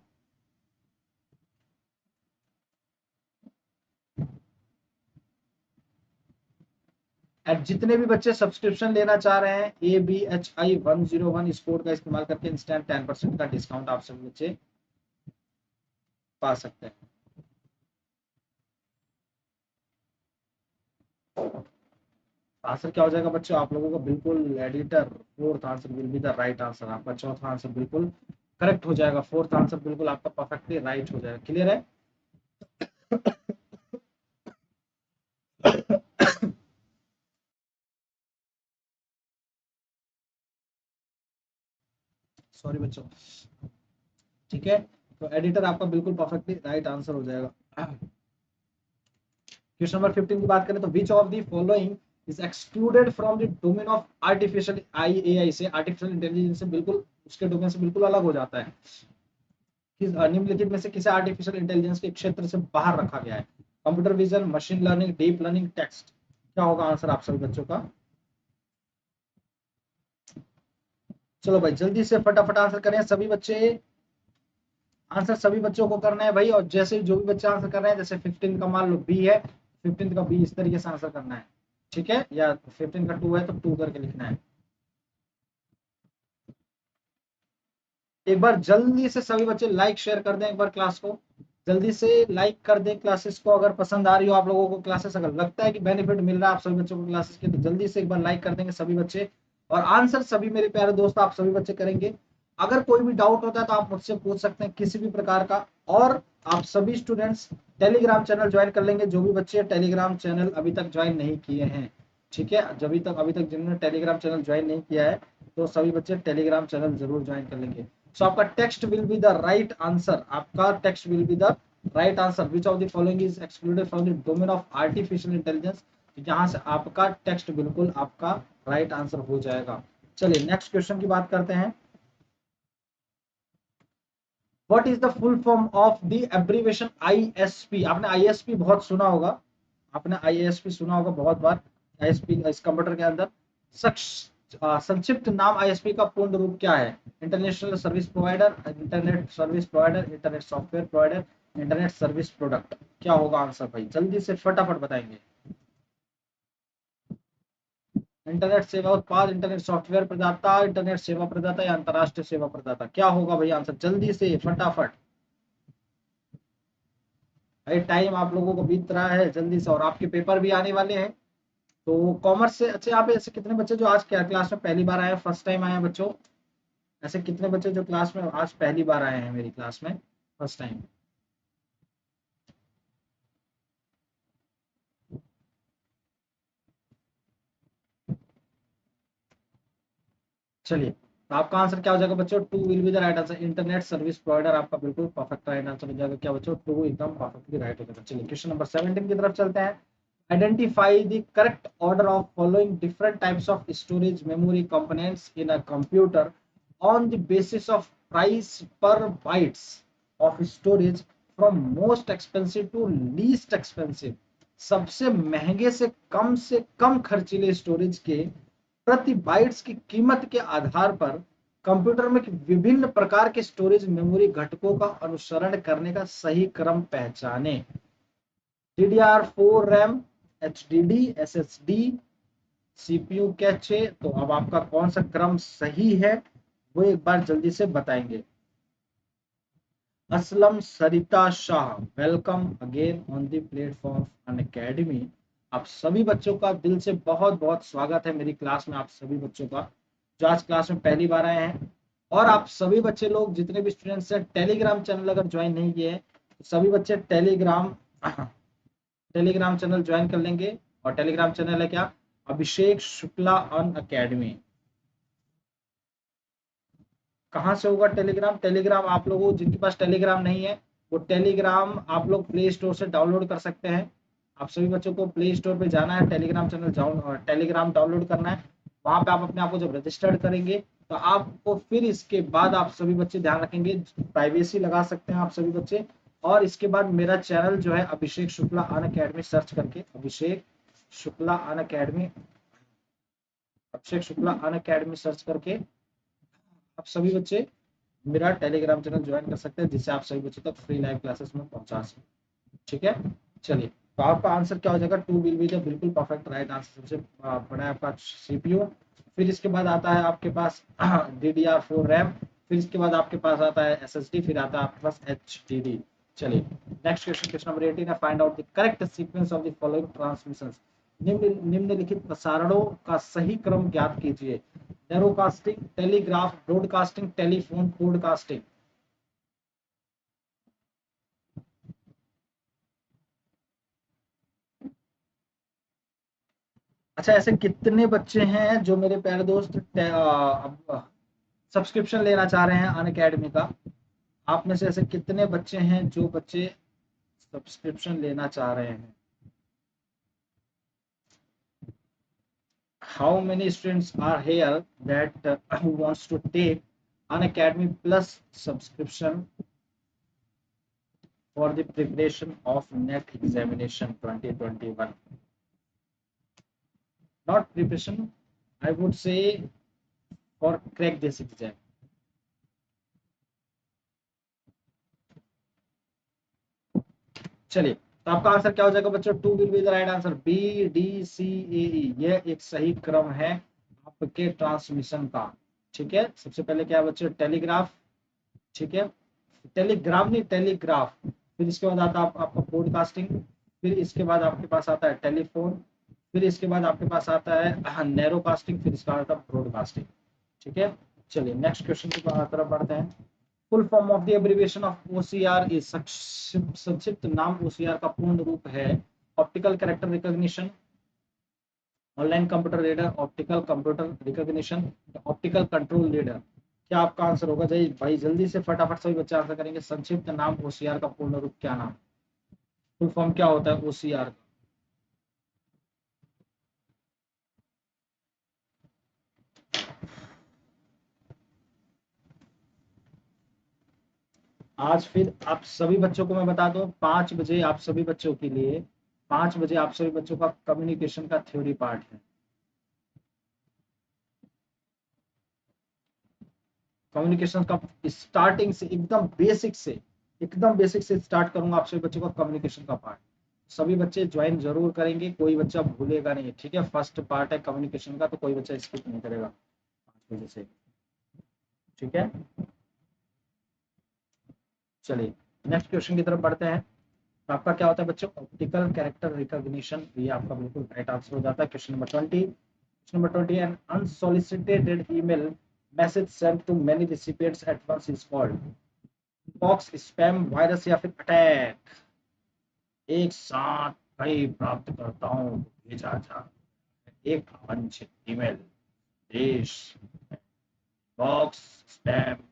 एंड जितने भी बच्चे सब्सक्रिप्शन लेना चाह रहे हैं ABHI101 इस कोड का इस्तेमाल करके इंस्टेंट 10% का डिस्काउंट आप सभी बच्चे पा सकते हैं। आंसर क्या हो जाएगा बच्चों आप लोगों को? बिल्कुल editor. Fourth answer will be the right answer. आपका चौथा आंसर बिल्कुल करेक्ट हो जाएगा। फोर्थ आंसर बिल्कुल आपका परफेक्टली राइट हो जाएगा। क्लियर है? सॉरी बच्चों, ठीक है। तो एडिटर आपका बिल्कुल परफेक्टली राइट आंसर हो जाएगा। क्वेश्चन नंबर 15 की बात करें तो विच of the following is excluded from the domain of artificial AI से? आर्टिफिशियल इंटेलिजेंस से बिल्कुल उसके डोमेन से बिल्कुल अलग हो जाता है। निम्नलिखित में से किसे आर्टिफिशियल इंटेलिजेंस के क्षेत्र से बाहर रखा गया है? Computer vision, machine learning, deep learning, text. क्या होगा आंसर आप सभी बच्चों का? चलो भाई जल्दी से फटाफट आंसर करें सभी बच्चे। आंसर सभी बच्चों को करना है भाई। और जैसे जो भी बच्चे आंसर कर रहे हैं, जैसे 15 का मान लो बी है, 15 का बी इस तरीके से आंसर करना है, ठीक है? या 15 का 2 है तो 2 करके लिखना है। एक बार जल्दी से सभी बच्चे लाइक शेयर कर दें एक बार क्लास को। जल्दी से लाइक कर दें क्लासेस को। अगर पसंद आ रही हो आप लोगों को क्लासेस, अगर लगता है कि बेनिफिट मिल रहा है आप सभी बच्चों को क्लासेस के, तो जल्दी से एक बार लाइक कर देंगे सभी बच्चे। और आंसर सभी मेरे प्यारे दोस्त आप सभी बच्चे करेंगे। अगर कोई भी डाउट होता है तो आप मुझसे पूछ सकते हैं किसी भी प्रकार का। और आप सभी स्टूडेंट्स टेलीग्राम चैनल ज्वाइन कर लेंगे, जो भी बच्चे टेलीग्राम चैनल अभी तक ज्वाइन नहीं किए हैं, ठीक है। अभी तक जिन्होंने टेलीग्राम चैनल ज्वाइन नहीं किया है, तो सभी बच्चे टेलीग्राम चैनल जरूर ज्वाइन कर लेंगे। सो आपका text will be the right answer, आपका text will be the right answer. Which of the following is excluded from the domain of artificial intelligence, यहाँ से आपका टेक्स्ट बिल्कुल आपका राइट आंसर हो जाएगा। चलिए नेक्स्ट क्वेश्चन की बात करते हैं। What is the full form of the abbreviation ISP? आपने आईएसपी बहुत सुना होगा, आपने आईएसपी सुना होगा बहुत बार। आईएसपी इस कंप्यूटर के अंदर संक्षिप्त नाम आईएसपी का पूर्ण रूप क्या है? International service provider, internet service provider, internet software provider, internet service product. क्या होगा आंसर भाई? जल्दी से फटाफट बताएंगे। इंटरनेट सेवा उत्पाद, इंटरनेट सॉफ्टवेयर प्रदाता, इंटरनेट सेवा प्रदाता या अंतरराष्ट्रीय सेवा प्रदाता? क्या होगा भाई आंसर? जल्दी से फटाफट, भाई टाइम आप लोगों को बीत रहा है, जल्दी से, और आपके पेपर भी आने वाले हैं। तो कॉमर्स से, अच्छा यहाँ पे ऐसे कितने बच्चे जो आज क्या क्लास में पहली बार आए हैं, फर्स्ट टाइम आए हैं बच्चों? ऐसे कितने बच्चे जो क्लास में आज पहली बार आए हैं मेरी क्लास में, फर्स्ट टाइम? चलिए, तो आपका आंसर क्या हो जाएगा बच्चों? Two will be the right answer. Internet service provider आपका बिल्कुल परफेक्ट राइट आंसर हो जाएगा। क्या बच्चों? टू एकदम परफेक्टली राइट हो जाएगा। चलिए क्वेश्चन नंबर 17 की तरफ चलते हैं। Identify the correct order of following different types of storage memory components in a computer on the basis of price per bytes of storage from most expensive to least expensive. सबसे महंगे से कम खर्चीले storage के प्रति bytes की कीमत के आधार पर कंप्यूटर में विभिन्न प्रकार के स्टोरेज मेमोरी घटकों का अनुसरण करने का सही क्रम पहचाने। DDR4 RAM, HDD, SSD, CPU cache. तो अब आपका कौन सा क्रम सही है वो एक बार जल्दी से बताएंगे। Aslam Sarita Shah, welcome again on the platform Unacademy. आप सभी बच्चों का दिल से बहुत बहुत स्वागत है मेरी क्लास में, आप सभी बच्चों का जो आज क्लास में पहली बार आए हैं। और आप सभी बच्चे लोग जितने भी स्टूडेंट्स हैं, टेलीग्राम चैनल अगर ज्वाइन नहीं किए हैं तो सभी बच्चे टेलीग्राम चैनल ज्वाइन कर लेंगे। और टेलीग्राम चैनल है क्या? अभिषेक शुक्ला अनअकैडमी। कहाँ से होगा टेलीग्राम? टेलीग्राम आप लोगों, जिनके पास टेलीग्राम नहीं है वो टेलीग्राम आप लोग प्ले स्टोर से डाउनलोड कर सकते हैं। आप सभी बच्चों को प्ले स्टोर पे जाना है, टेलीग्राम चैनल टेलीग्राम डाउनलोड करना है। वहां पे आप अपने आप को जब रजिस्टर्ड करेंगे तो आपको फिर इसके बाद आप सभी बच्चे ध्यान रखेंगे, प्राइवेसी लगा सकते हैं आप सभी बच्चे। और इसके बाद मेरा चैनल जो है अभिषेक शुक्ला अनअकैडमी सर्च करके, शुक्ला अनअकैडमी अभिषेक शुक्ला अनअकैडमी सर्च करके आप सभी बच्चे मेरा टेलीग्राम चैनल ज्वाइन कर सकते हैं, जिससे आप सभी बच्चों तक फ्री लाइव क्लासेस में पहुंचा सकें। ठीक है, चलिए, तो आपका आंसर क्या हो जाएगा? टू विल बी द बिल्कुल परफेक्ट राइट आंसर। सबसे बड़ा है आपका CPU, फिर इसके बाद आता है आपके पास DDR4 रैम, फिर इसके बाद आपके पास आता है SSD, फिर आता है आपके पास HDD। चलिए नेक्स्ट क्वेश्चन, क्वेश्चन नंबर 18 है। Find out the correct sequence of the following transmissions. निम्नलिखित प्रसारणों का सही क्रम ज्ञात कीजिए। नैरोकास्टिंग, टेलीग्राफ, ब्रॉडकास्टिंग, टेलीफोन, पॉडकास्टिंग। अच्छा, ऐसे कितने बच्चे हैं जो मेरे प्यारे दोस्त सब्सक्रिप्शन लेना चाह रहे हैं अनअकैडमी का? आप में से ऐसे कितने बच्चे हैं जो बच्चे सब्सक्रिप्शन लेना चाह रहे हैं? How many students are here that who wants to take Unacademy Plus subscription for the preparation of NET examination 2021? Not preparation, I would say for crack this exam. चलिए, तो आपका आंसर क्या हो जाएगा बच्चों? Two will be the right answer. BDCAE ये एक सही क्रम है आपके ट्रांसमिशन का। ठीक है, सबसे पहले क्या है बच्चों? टेलीग्राफ, ठीक है, टेलीग्राम नहीं टेलीग्राफ। फिर इसके बाद आता है आपका पॉडकास्टिंग, फिर इसके बाद आपके पास आता है टेलीफोन, फिर इसके बाद आपके पास आता है नैरोकास्टिंग, फिर इसके बाद आता है ब्रॉडकास्टिंग। ठीक है, चलिए नेक्स्ट क्वेश्चन की तरफ बढ़ते हैं। Full form of the abbreviation of OCR is, संक्षिप्त नाम ओसीआर का पूर्ण रूप है optical character recognition, online computer reader, optical computer recognition, optical control reader. क्या आपका आंसर होगा? जी भाई जल्दी से फटाफट सभी बच्चे आंसर करेंगे। संक्षिप्त नाम ओसीआर का पूर्ण रूप क्या नाम, फुल फॉर्म क्या होता है ओसीआर? आज फिर आप सभी बच्चों को मैं बता दूं, 5 बजे आप सभी बच्चों के लिए, 5 बजे आप सभी बच्चों का कम्युनिकेशन का थ्योरी पार्ट है। कम्युनिकेशन का स्टार्टिंग से एकदम बेसिक से स्टार्ट करूंगा आप सभी बच्चों का कम्युनिकेशन का पार्ट। सभी बच्चे ज्वाइन जरूर करेंगे, कोई बच्चा भूलेगा नहीं, ठीक है? फर्स्ट पार्ट है कम्युनिकेशन का, तो कोई बच्चा स्किप नहीं करेगा 5 बजे से, ठीक है? चलिए नेक्स्ट क्वेश्चन की तरफ बढ़ते हैं। तो आपका क्या होता है बच्चों? ऑप्टिकल कैरेक्टर रिकॉग्निशन, ये आपका बिल्कुल राइट आंसर हो जाता है। Question number 20, question number 20, an unsolicited email message sent to many recipients at once is called box, spam, virus या फिर अटैक। एक साथ कई प्राप्तकर्ताओं को भेजा जा एक अवांछित ईमेल, देश, बॉक्स, स्पैम।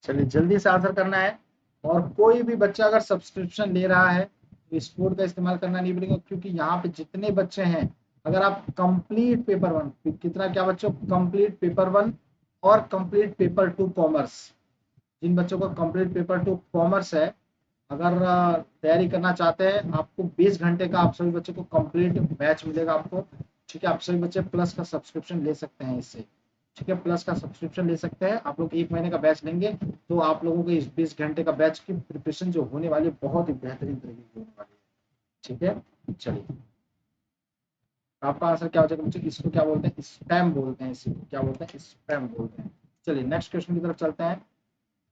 चलिए जल्दी से आंसर करना है। और कोई भी बच्चा अगर सब्सक्रिप्शन ले रहा है तो इस कोड का इस्तेमाल करना नहीं पड़ेगा, क्योंकि यहाँ पे जितने बच्चे हैं, अगर आप कंप्लीट पेपर वन, कितना क्या बच्चों? कंप्लीट पेपर वन और कंप्लीट पेपर टू कॉमर्स, जिन बच्चों को कंप्लीट पेपर टू कॉमर्स है, अगर तैयारी करना चाहते हैं, आपको 20 घंटे का आप सभी बच्चों को कंप्लीट बैच मिलेगा आपको, ठीक है? आप सभी बच्चे प्लस का सब्सक्रिप्शन ले सकते हैं इससे, ठीक है? प्लस का सब्सक्रिप्शन ले सकते हैं आप लोग, 1 महीने का बैच लेंगे तो आप लोगों को इस 20 घंटे का बैच की प्रिपरेशन जो होने वाली है बहुत ही बेहतरीन तरीके की होने वाली है, ठीक है? चलिए आपका आंसर क्या हो जाएगा बच्चों? इसको क्या बोलते हैं? स्पैम बोलते हैं, इसी को क्या बोलते हैं? स्पैम बोलते हैं। चलिए नेक्स्ट क्वेश्चन की तरफ चलते हैं।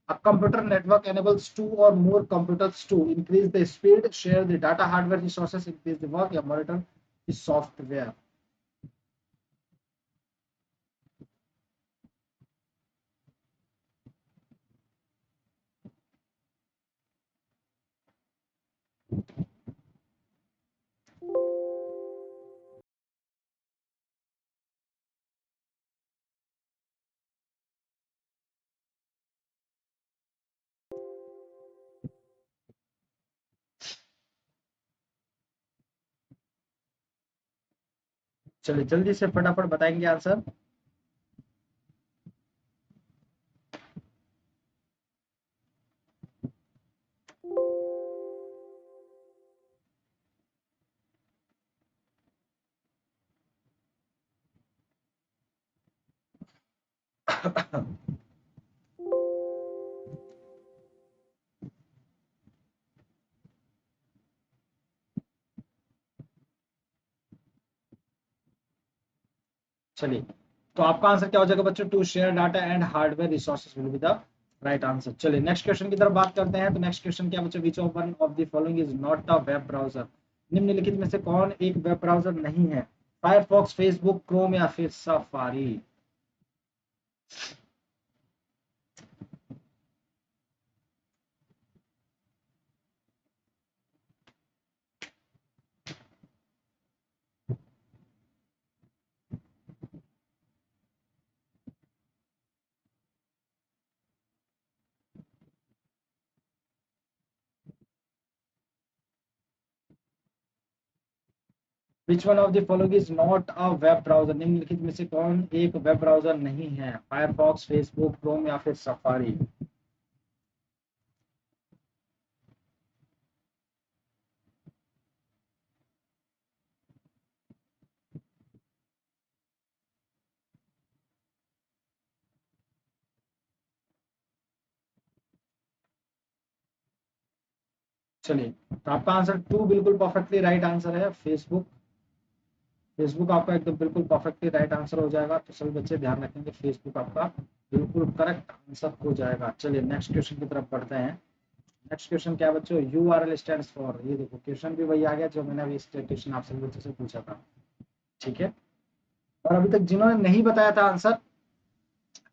A computer network enables two or more computers to increase the speed, share the data, hardware resources, increase the work, या monitor the software। चलिए जल्दी से फटाफट बताएंगे आंसर। चलिए तो आपका आंसर क्या हो जाएगा बच्चों? To share data and hardware resources will be the right answer. चलिए नेक्स्ट क्वेश्चन की तरफ बात करते हैं। तो नेक्स्ट क्वेश्चन क्या बच्चों? Which of one of the following is not a web browser, निम्नलिखित में से कौन एक वेब ब्राउजर नहीं है? फायरफॉक्स, फेसबुक, क्रोम या फिर safari. Which one of the following is not a web browser, निम्नलिखित में से कौन एक वेब ब्राउजर नहीं है? फायरफॉक्स, फेसबुक, क्रोम या फिर सफारी। चलिए, तो आपका आंसर 2 बिल्कुल परफेक्टली राइट आंसर है। फेसबुक, फेसबुक आपका एकदम बिल्कुल परफेक्टली राइट आंसर हो जाएगा। तो सभी बच्चे ध्यान रखेंगे, फेसबुक आपका बिल्कुल करेक्ट आंसर हो जाएगा। चलिए नेक्स्ट क्वेश्चन की तरफ बढ़ते हैं। नेक्स्ट क्वेश्चन क्या बच्चों, URL स्टैंड्स फॉर, ये देखो क्वेश्चन भी वही आ गया जो मैंने अभी इस क्वेश्चन आप सभी बच्चों से पूछा था। ठीक है, और अभी तक जिन्होंने नहीं बताया था आंसर,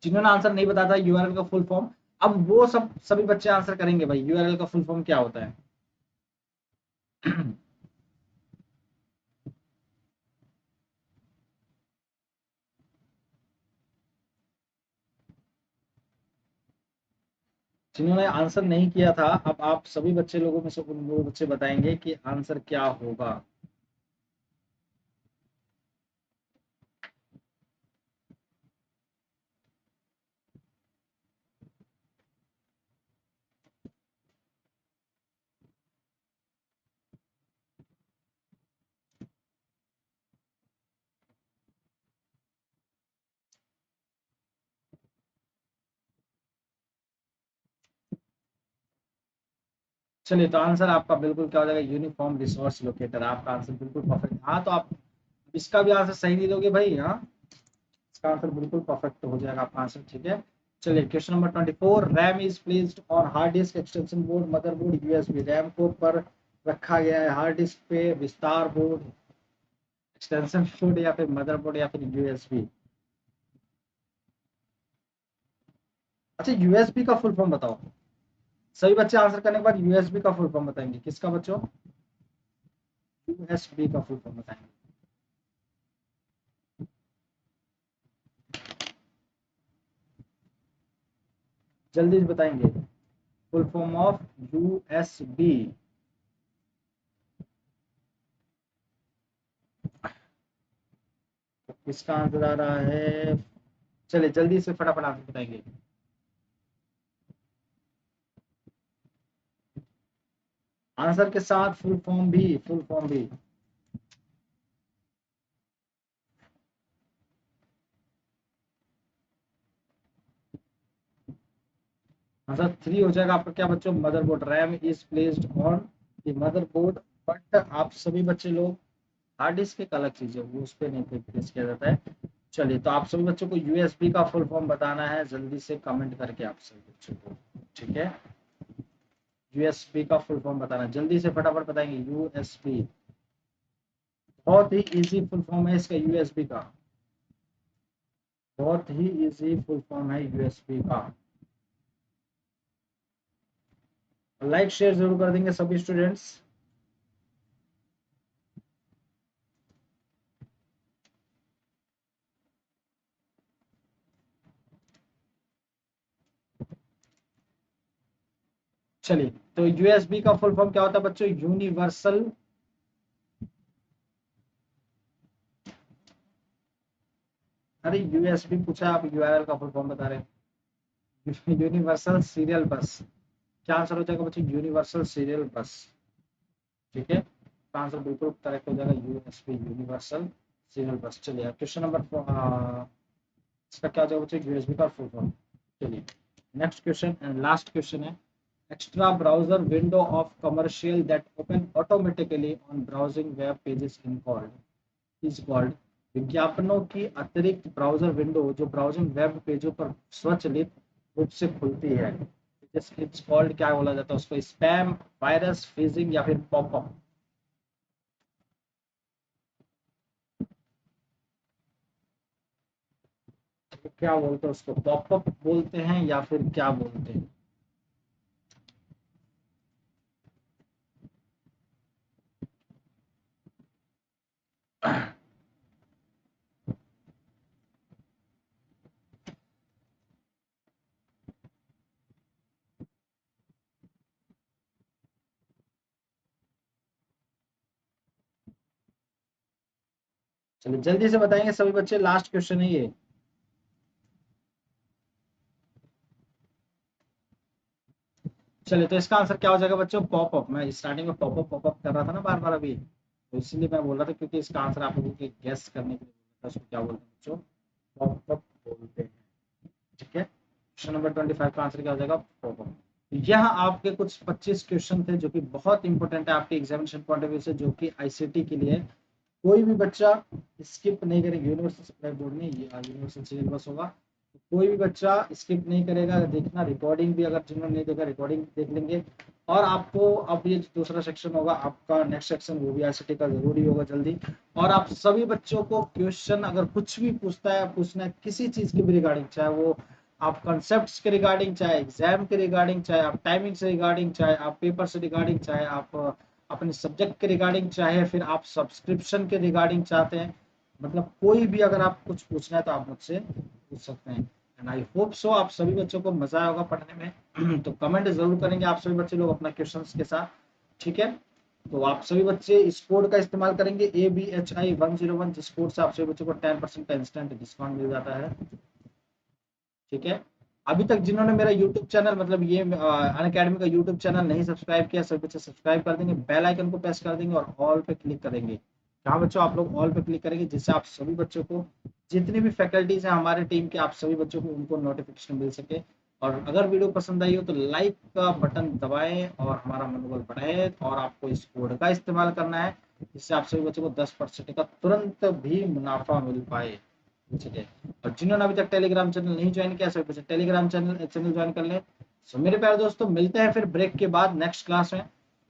जिन्होंने आंसर नहीं बताया था यूआरएल का फुल फॉर्म, अब वो सब सभी बच्चे आंसर करेंगे भाई यूआरएल का फुल फॉर्म क्या होता है। जिन्होंने आंसर नहीं किया था, अब आप सभी बच्चे लोगों में से वो बच्चे बताएंगे कि आंसर क्या होगा। चलिए, तो आंसर आपका बिल्कुल क्या हो जाएगा, यूनिफॉर्म रिसोर्स लोकेटर। आपका आंसर बिल्कुल परफेक्ट। हाँ, तो आप इसका भी आंसर सही नहीं दोगे भाई। हाँ, इसका आंसर बिल्कुल परफेक्ट हो जाएगा आपका आंसर। ठीक है, चलिए question number 24, RAM is placed on hard disk extension board motherboard USB. RAM को पर रखा गया है हार्ड डिस्क पे, विस्तार बोर्ड, एक्सटेंशन बोर्ड, या फिर मदरबोर्ड, या फिर यूएसबी। अच्छा, यूएसबी का फुल फॉर्म बताओ। सभी बच्चे आंसर करने के बाद यूएसबी का फुल फॉर्म बताएंगे। किसका बच्चों, यूएसबी का फुल फॉर्म बताएंगे। जल्दी से बताएंगे, फुल फॉर्म ऑफ यूएसबी। किसका आंसर आ रहा है, चलिए जल्दी से फटाफट आंसर बताएंगे। आंसर के साथ फुल फॉर्म भी, फुल फॉर्म भी। आंसर 3 हो जाएगा आपका क्या बच्चों, motherboard. RAM is placed on the motherboard, but आप सभी बच्चे लोग, हार्ड डिस्क एक अलग चीज है, वो उस पर नहीं प्लेस किया जाता है। चलिए, तो आप सभी बच्चों को यूएसबी का फुल फॉर्म बताना है, जल्दी से कमेंट करके आप सभी बच्चों को। ठीक है, यूएसबी का फुल फॉर्म बताना, जल्दी से फटाफट बताएंगे। यूएसबी बहुत ही इजी फुल फॉर्म है इसका, यूएसबी का बहुत ही इजी फुल फॉर्म है यूएसबी का। लाइक शेयर जरूर कर देंगे सभी स्टूडेंट्स। चलिए, तो यूएसबी का फुल फॉर्म क्या होता है बच्चों, यूनिवर्सल, अरे यूएसबी पूछा, आप यूआरएल का फुल फॉर्म बता रहे हैं। यूनिवर्सल सीरियल बस। क्या आंसर हो जाएगा बच्चों, यूनिवर्सल सीरियल बस। ठीक है, आंसर बिल्कुल करेक्ट हो जाएगा, यूएसबी, यूनिवर्सल सीरियल बस। चलिए क्वेश्चन नंबर, इसका क्या हो जाएगा बच्चों, यूएसबी का फुल फॉर्म। चलिए next question and last question है, extra browser window of commercial that open automatically on browsing web pages in called is called, विज्ञापनों की अतिरिक्त ब्राउजर विंडो जो ब्राउजिंग वेब पेजों पर स्वचालित रूप से खुलती है, इट्स कॉल्ड, क्या बोला जाता है उसको, स्पैम, वायरस, फ्रीजिंग, या फिर पॉपअप। क्या बोलते हैं उसको, पॉपअप बोलते हैं या फिर क्या बोलते हैं। चलिए जल्दी से बताएंगे सभी बच्चे, लास्ट क्वेश्चन है ये। चलिए, तो इसका आंसर क्या हो जाएगा बच्चों, पॉपअप। मैं स्टार्टिंग में पॉपअप पॉपअप कर रहा था ना बार बार अभी, तो इसीलिए मैं बोल रहा था, क्योंकि इसका आंसर आप लोगों के गेस करने के लिए बोल रहा था, उसको क्या बोलते हैं बच्चों, पॉपअप बोलते हैं। ठीक है, क्वेश्चन नंबर 25 का आंसर क्या हो जाएगा, पॉपअप। यह आपके कुछ 25 क्वेश्चन थे जो कि बहुत इंपॉर्टेंट है आपके एग्जामिनेशन पॉइंट ऑफ व्यू से, जो कि आईसीटी के लिए कोई भी बच्चा स्किप नहीं करेगा। यूनिवर्सल सप्लाई बोर्ड में ये यूनिवर्सल सिलेबस होगा, तो कोई भी बच्चा स्किप नहीं करेगा। देखना रिकॉर्डिंग भी, अगर जिन्होंने नहीं देखा रिकॉर्डिंग देख लेंगे। और आपको अब ये दूसरा सेक्शन होगा आपका, नेक्स्ट सेक्शन, वो भी आईसीटी का जरूरी होगा जल्दी। और आप सभी बच्चों को क्वेश्चन अगर कुछ भी पूछना है किसी चीज की भी रिगार्डिंग, चाहे वो आप कंसेप्ट के रिगार्डिंग, चाहे एग्जाम के रिगार्डिंग, चाहे आप टाइमिंग से रिगार्डिंग, चाहे आप पेपर से रिगार्डिंग, चाहे आप अपने सब्जेक्ट के रिगार्डिंग, चाहे फिर आप सब्सक्रिप्शन के रिगार्डिंग चाहते हैं, मतलब कोई भी अगर आप कुछ पूछना है तो आप मुझसे पूछ सकते हैं। एंड आई होप सो आप सभी बच्चों को मजा आया होगा पढ़ने में। तो कमेंट जरूर करेंगे आप सभी बच्चे लोग अपना क्वेश्चंस के साथ, ठीक है। तो आप सभी बच्चे इस कोड का इस्तेमाल करेंगे ABHI101, जिस कोड से आप सभी बच्चों को 10% का इंस्टेंट डिस्काउंट मिल जाता है, ठीक है। अभी तक जिन्होंने मेरा यूट्यूब चैनल, मतलब ये अनअकैडमी का यूट्यूब चैनल नहीं सब्सक्राइब किया, सभी बच्चे सब्सक्राइब कर देंगे, बेल आइकन को प्रेस कर देंगे और ऑल पे क्लिक करेंगे। जहाँ बच्चों आप लोग ऑल पे क्लिक करेंगे, जिससे आप सभी बच्चों को, जितनी भी फैकल्टीज हैं हमारे टीम के, आप सभी बच्चों को उनको नोटिफिकेशन मिल सके। और अगर वीडियो पसंद आई हो तो लाइक का बटन दबाएं और हमारा मनोबल बढ़ाए। और आपको इस कोड का इस्तेमाल करना है, जिससे आप सभी बच्चों को 10% का तुरंत भी मुनाफा मिल पाए, ठीक है। और जिन्होंने अभी तक टेलीग्राम चैनल नहीं ज्वाइन किया, सभी बच्चे टेलीग्राम चैनल ज्वाइन कर लें। सो मेरे प्यारे दोस्तों, मिलते हैं फिर ब्रेक के बाद नेक्स्ट क्लास में।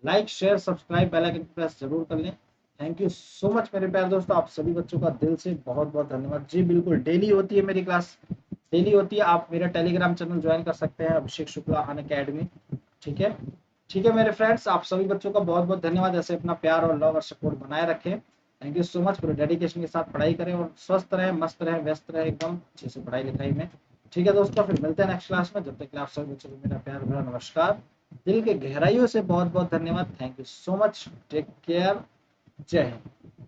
Like share subscribe bell icon press जरूर कर लें। थैंक यू सो मच मेरे प्यारे दोस्तों, आप सभी बच्चों का दिल से बहुत बहुत धन्यवाद। जी बिल्कुल, डेली होती है मेरी क्लास, डेली होती है। आप मेरा टेलीग्राम चैनल ज्वाइन कर सकते हैं, अभिषेक शुक्ला अनअकैडमी, ठीक है। ठीक है मेरे फ्रेंड्स, आप सभी बच्चों का बहुत बहुत धन्यवाद। ऐसे अपना प्यार और लव और सपोर्ट बनाए रखें। Thank you so much. पूरे डेडिकेशन के साथ पढ़ाई करें और स्वस्थ रहें, मस्त रहें, व्यस्त रहें एकदम अच्छे से पढ़ाई लिखाई में, ठीक है दोस्तों। फिर मिलते हैं नेक्स्ट क्लास में, जब तक आप सभी बच्चों को मेरा प्यार भरा नमस्कार, दिल के गहराइयों से बहुत बहुत धन्यवाद। Thank you so much, take care, जय हिंद।